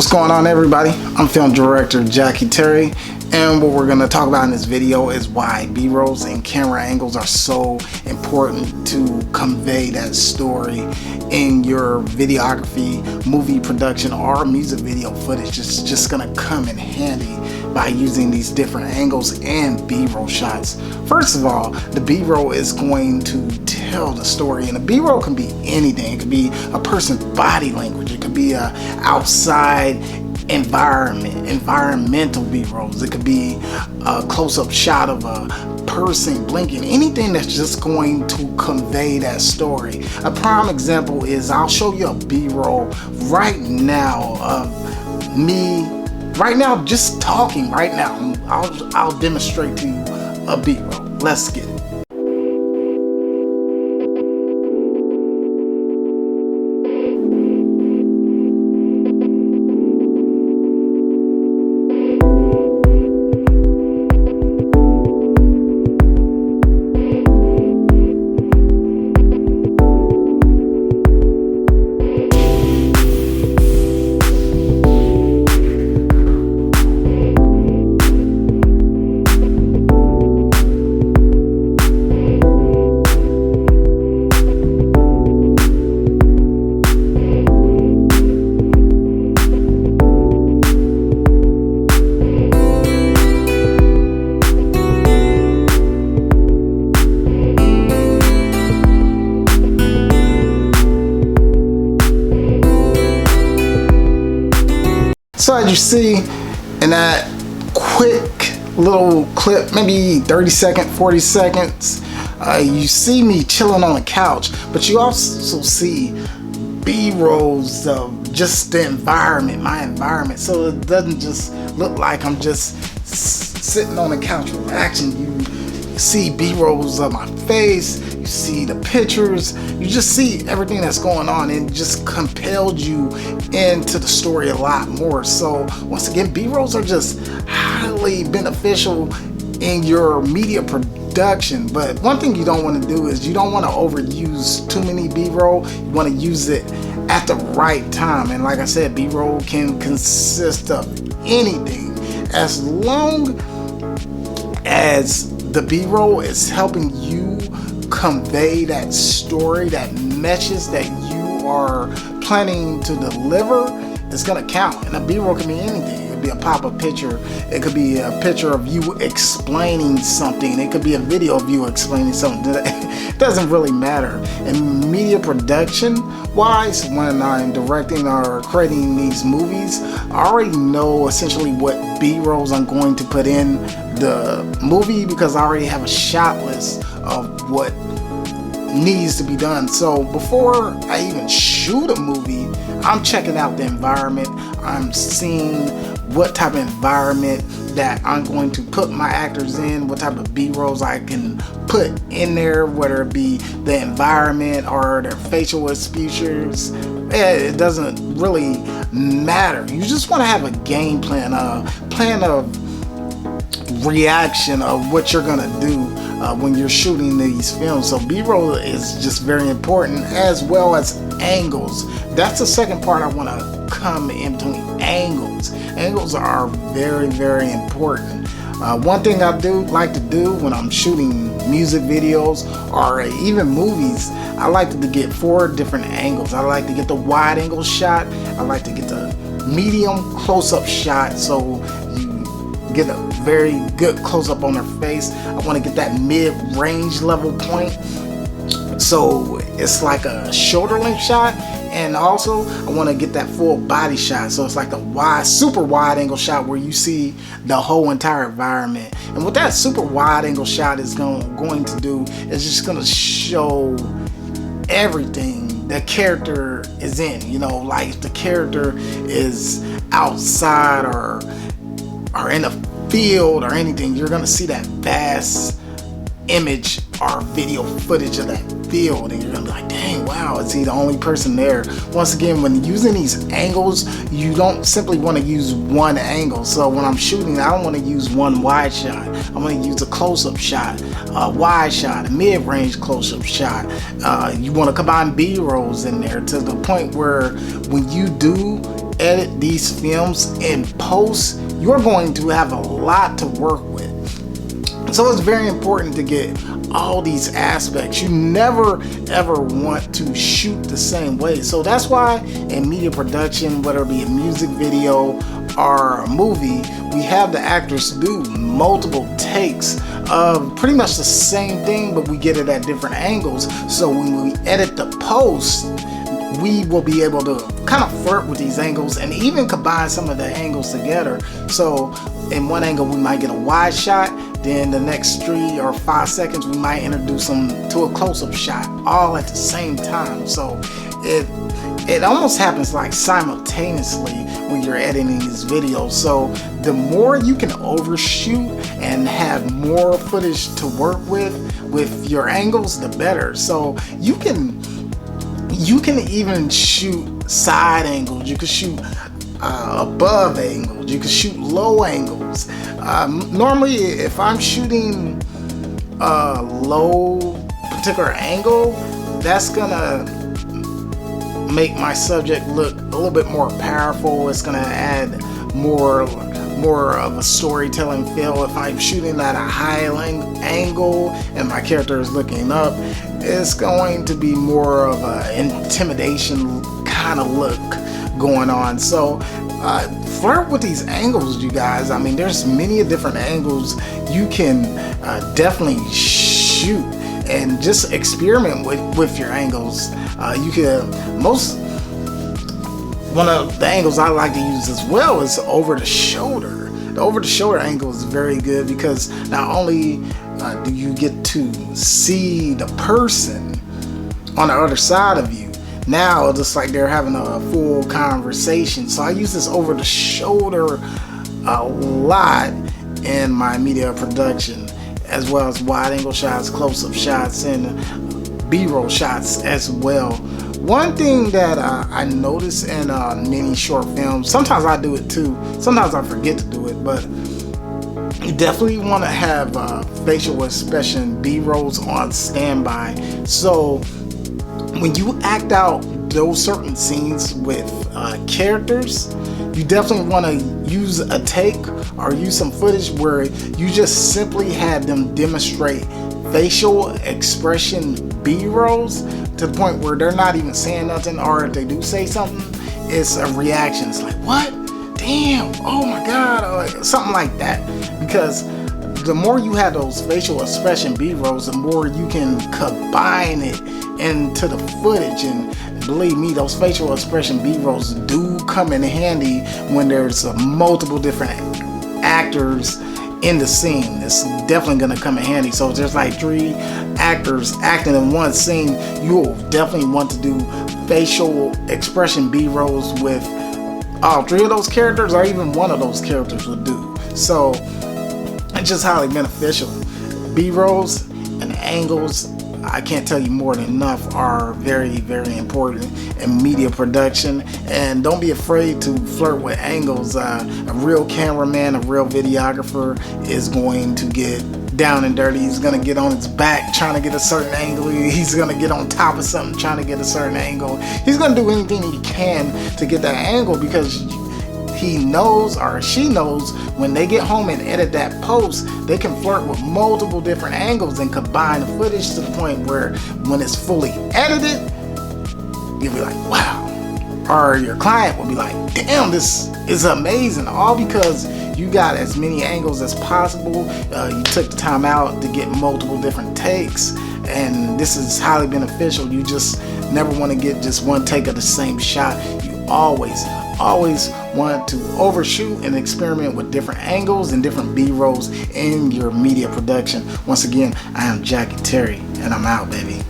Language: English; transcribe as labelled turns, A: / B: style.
A: What's going on, everybody? I'm film director Jackie Terry, and what we're going to talk about in this video is why B-rolls and camera angles are so important to convey that story in your videography, movie production, or music video footage. It's just going to come in handy by using these different angles and B-roll shots. First of all, the B-roll is going to tell the story, and a B-roll can be anything. It could be a person's body language. It could be a outside environmental B-rolls. It could be a close-up shot of a person blinking. Anything that's just going to convey that story. A prime example is I'll show you a B-roll right now of me just talking right now. I'll demonstrate to you a B-roll. Let's get it. So as you see in that quick little clip, maybe 30 seconds, 40 seconds, you see me chilling on the couch, but you also see B-rolls of just the environment, my environment. So it doesn't just look like I'm just sitting on the couch relaxing. You see B-rolls of my face, you see the pictures, you just see everything that's going on, and it just compelled you into the story a lot more. So once again, B-rolls are just highly beneficial in your media production. But one thing you don't want to do is you don't want to overuse too many B-roll. You want to use it at the right time. And like I said, B-roll can consist of anything as long as the B-roll is helping you convey that story, that message that you are planning to deliver. It's gonna count. And a B-roll can be anything. It could be a pop-up picture. It could be a picture of you explaining something. It could be a video of you explaining something. It doesn't really matter. In media production wise, when I'm directing or creating these movies, I already know essentially what B-rolls I'm going to put in the movie because I already have a shot list of what needs to be done. So before I even shoot a movie, I'm checking out the environment. I'm seeing what type of environment that I'm going to put my actors in, what type of B-rolls I can put in there, whether it be the environment or their facial expressions. It doesn't really matter. You just want to have a game plan, a plan of reaction of what you're gonna do when you're shooting these films. So B-roll is just very important, as well as angles. That's the second part I want to come in between. Angles are very, very important. One thing I do like to do when I'm shooting music videos or even movies, I like to get 4 different angles. I like to get the wide angle shot, I like to get the medium close-up shot, so you get a very good close-up on their face. I want to get that mid-range level point, so it's like a shoulder length shot, and also I want to get that full body shot, so it's like the wide, super wide angle shot where you see the whole entire environment. And what that super wide angle shot is going to do is just going to show everything the character is in. You know, like if the character is outside or in a field or anything, you're gonna see that vast image or video footage of that field, and you're gonna be like, dang, wow, is he the only person there? Once again, when using these angles, you don't simply want to use one angle. So when I'm shooting, I don't want to use one wide shot. I want to use a close-up shot, a wide shot, a mid-range close-up shot. You want to combine B-rolls in there to the point where when you do edit these films in post, you're going to have a lot to work with. So it's very important to get all these aspects. You never ever want to shoot the same way. So that's why in media production, whether it be a music video or a movie, we have the actors do multiple takes of pretty much the same thing, but we get it at different angles. So when we edit the post, we will be able to kind of flirt with these angles and even combine some of the angles together. So in one angle we might get a wide shot, then the next 3 or 5 seconds we might introduce them to a close-up shot, all at the same time. So it almost happens like simultaneously when you're editing these videos. So the more you can overshoot and have more footage to work with your angles, the better. So you can even shoot side angles, you can shoot above angles, you can shoot low angles. Normally if I'm shooting a low particular angle, that's gonna make my subject look a little bit more powerful. It's gonna add more of a storytelling feel. If I'm shooting at a high angle and my character is looking up, it's going to be more of an intimidation kind of look going on. So flirt with these angles, you guys. I mean, there's many different angles you can definitely shoot, and just experiment with your angles. One of the angles I like to use as well is over the shoulder. The over the shoulder angle is very good because not only do you get to see the person on the other side of you, now it's just like they're having a full conversation. So I use this over the shoulder a lot in my media production, as well as wide angle shots, close-up shots, and B-roll shots as well. One thing that I notice in many short films, sometimes I do it too, sometimes I forget to do it, but you definitely want to have facial expression B-rolls on standby. So when you act out those certain scenes with characters, you definitely want to use a take or use some footage where you just simply have them demonstrate facial expression B-rolls to the point where they're not even saying nothing, or if they do say something, it's a reaction. It's like, what? Damn, oh my God, or something like that. Because the more you have those facial expression B-rolls, the more you can combine it into the footage. And believe me, those facial expression B-rolls do come in handy when there's multiple different actors in the scene. It's definitely going to come in handy. So if there's like 3 actors acting in one scene, you'll definitely want to do facial expression B-rolls with all 3 of those characters, or even one of those characters would do. So it's just highly beneficial. B-rolls and angles, I can't tell you more than enough, are very, very important in media production. And don't be afraid to flirt with angles. A real cameraman, a real videographer is going to get down and dirty. He's going to get on his back trying to get a certain angle. He's going to get on top of something trying to get a certain angle. He's going to do anything he can to get that angle, because he knows, or she knows, when they get home and edit that post, they can flirt with multiple different angles and combine the footage to the point where when it's fully edited, you'll be like, wow. Or your client will be like, damn, this is amazing. All because you got as many angles as possible. You took the time out to get multiple different takes, and this is highly beneficial. You just never want to get just one take of the same shot. You always want to overshoot and experiment with different angles and different B-rolls in your media production. Once again, I am Jackie Terry, and I'm out, baby.